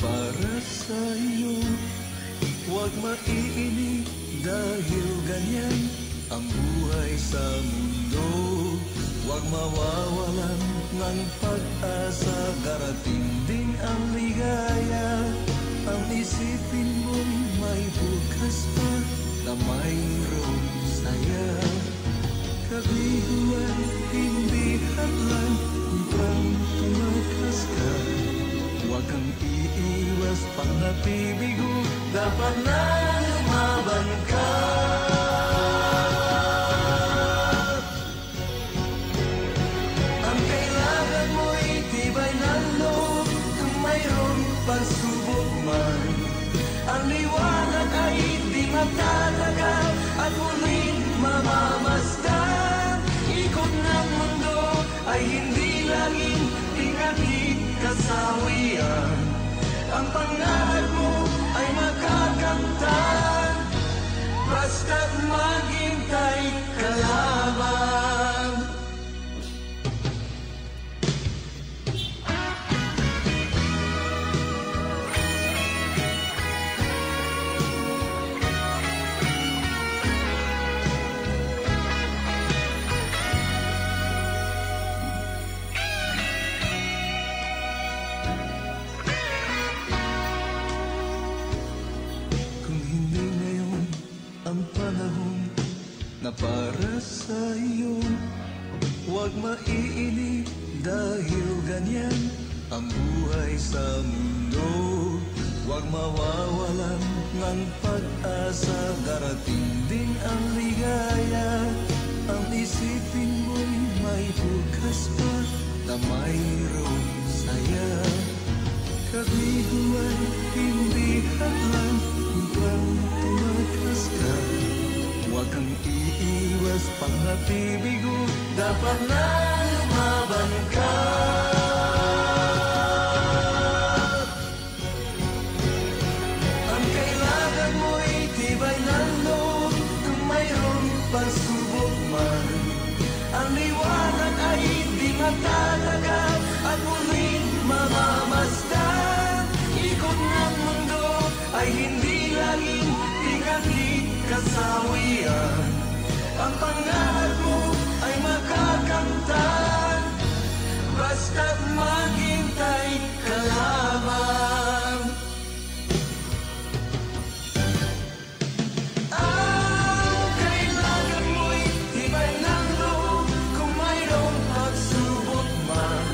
para sa'yo. Huwag maiinip dahil ganyan ang buhay sa mundo. Huwag mawawalan ng pag-asa, darating din ang ligaya. Ang isipin mo'y may bukas pa na mayroong saya. Kabiguan, hindi hadlang upang tumakas ka. Huwag kang iiwas pang napibigo, dapat na lumaban ka. Ang kailangan mo'y tibay ng loob kung mayroong pagsubok man. Ang liwanag ay di magtatagal at muling mamamasdan. Ikot ng mundo ay hindi laging pinaging kasawian. Ang pangarap mo ay makakamtan, basta't maghintay ka lamang. Na para sa'yo, huwag maiinip dahil ganyan ang buhay sa mundo. Huwag mawawalan ng pag-asa, darating din ang ligaya. Ang isipin mo'y may bukas pa na mayroong saya. Kabiguan, hindi hadlang upang tumakas ka. Huwag kang iiwas pang napibigo, dapat na lumaban ka. Ang kailangan mo'y tibay ng loob kung mayroong pagsubok man. Ang liwanag ay di magtatagal at muling mamamasdan. Ikot ng mundo ay hindi laging pinaging kasawian. Ang pangarap mo ay makakamtan, basta't maghintay ka lamang. Ang kailangan mo'y tibay ng loob kung mayroong pagsubok man.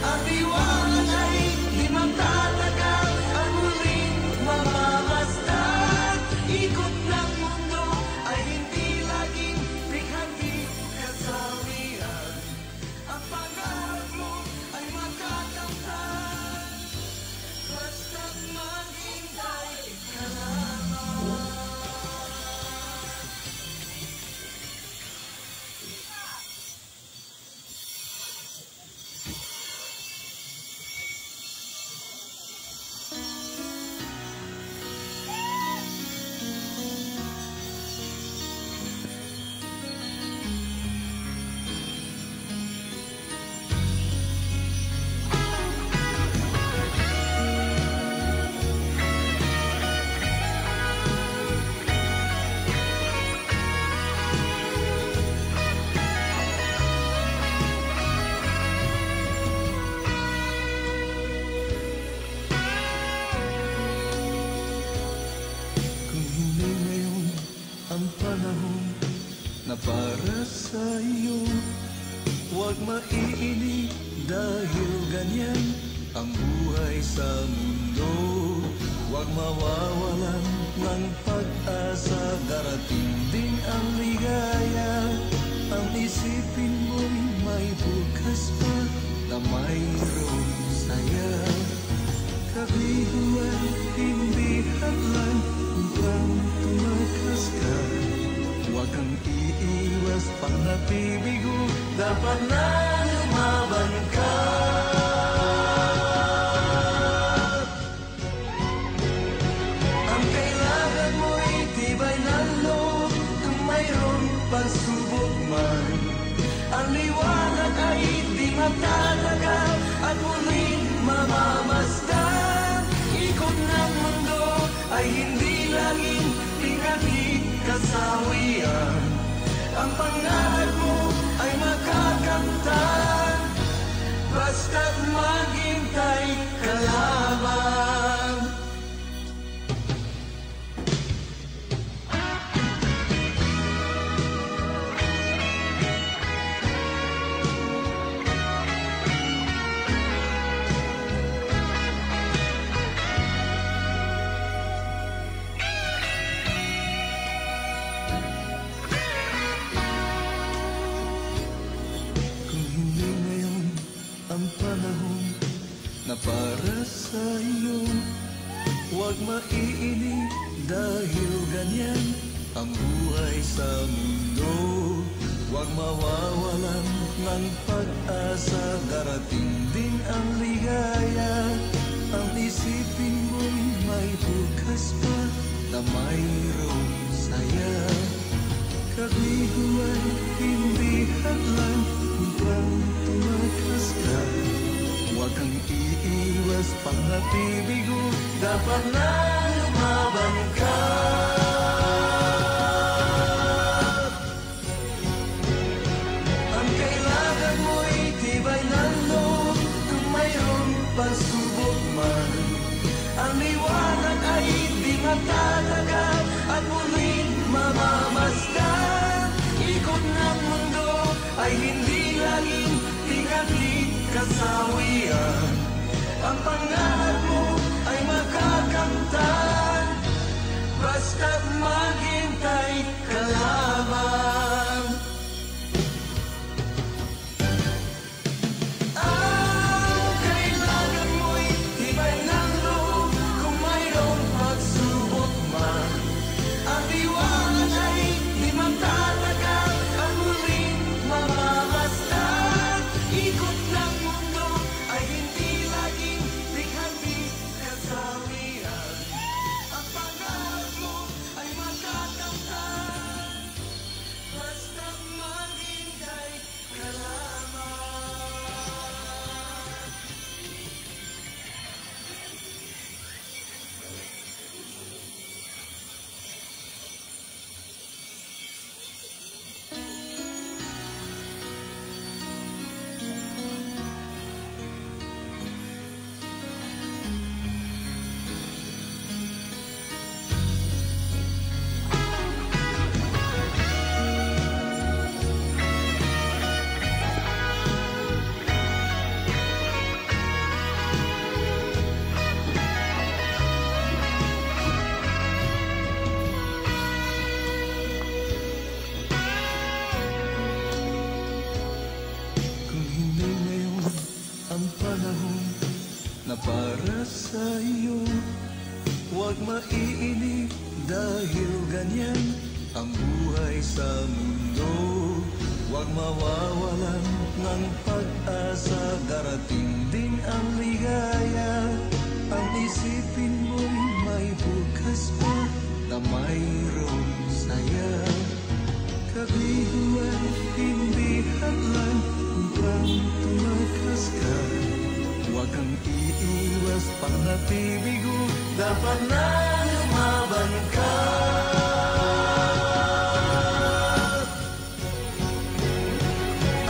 Ang liwanag ay di magtatagal at muling mamamasdan. Ikot ng mundo ay hindi laging pinaging kasawian. Ang pangarap mo ay makakamtan, basta't maghintay ka lamang. Na para sa'yo, huwag maiinip dahil ganyan ang buhay sa mundo. Huwag mawawalan ng pag-asa, darating din ang ligaya. Ang isipin mo'y may bukas pa na mayroong saya. Kabiguan, hindi hadlang upang tumakas ka. Huwag kang iiwas pang napibigo, dapat na lumaban ka. Ang kailangan mo'y tibay ng loob kung mayroong pagsubok man. Ang liwanag ay di magtatagal at muling mamamasdan. ay hindi laging pinagkikasawian. Ang pangarap mo ay makakamtan, basta't maghintay ka lamang. Ang panahon na para sa iyo, huwag maiinip dahil ganyan ang buhay sa mundo. Huwag mawawalan ng pag-asa, darating din ang ligaya. Ang isipin mo'y may bukas pa na mayroong saya. Kabiguan, hindi hadlang upang tumakas ka. Huwag kang iiwas, pang-atibig mo, dapat na lumaban ka. Ang kailangan mo'y tibay ng loob, kung mayroong pagsubok man. Ang liwanag ay di matatagal at muling mamamasdan. Ikot ng mundo ay hindi laging pinagkikasawian. Ang pangarap mo ay makakamtan, basta't maghintay ka lamang. Ang kailangan mo'y tibay ng loob, kung mayroong pagsubok man. Ang liwanag ay di magtatagal at muling mamamasdan. Ikot ng mundo ay hindi laging pinagkikasawian. Ang pangarap mo ay makakamtan, basta't maghintay ka lamang. Kung hindi ngayon ang panahon na para sa iyo, huwag maiinip dahil ganyan ang buhay sa mundo. Huwag mawawalan ng pag-asa, darating din ang ligaya. Ang isipin mo'y may bukas pa na mayroong saya. Kabiguan, hindi hadlang upang tumakas ka. Huwag kang iiwas, pang-atibig mo, dapat na lumaban ka.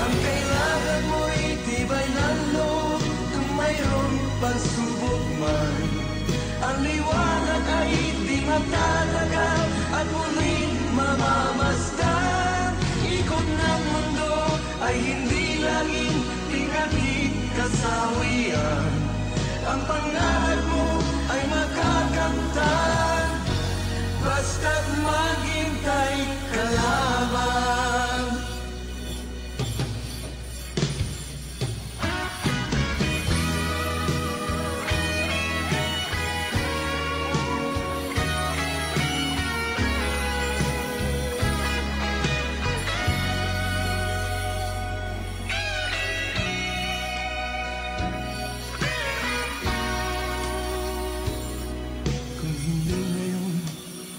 Ang kailangan mo'y tibay ng loob, kung mayroong pagsubok man. Ang liwanag ay di magtatagal at muling mamamasdan. Ikot ng mundo ay hindi laging pinagkikasawian. Ang pangarap mo ay makakamtan, basta't maghintay ka lamang.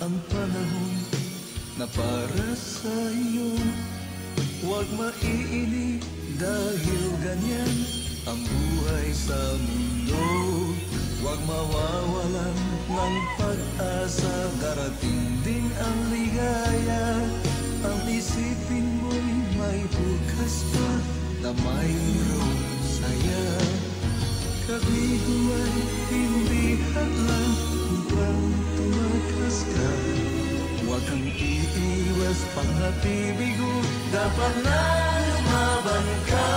Ang panahon na para sa iyo, huwag maiinip dahil ganyan ang buhay sa mundo. Huwag mawawalan ng pag-asa, darating din ang ligaya. Ang isipin mo'y may bukas pa na mayroong saya. Kabiguan, hindi hadlang upang tumakas ka. Huwag kang iiwas, pag-ibig mo, dapat na lumaban ka.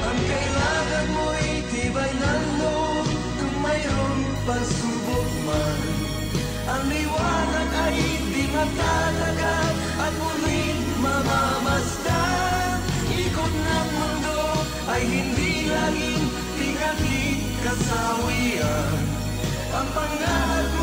Ang kailangan mo'y tibay ng loob, kung mayroong pagsubok man. Ang liwanag ay di matalaga at muling mamamasdan. Ikot ng mundo ay hindi laging tingali kasawian. Ang pangarap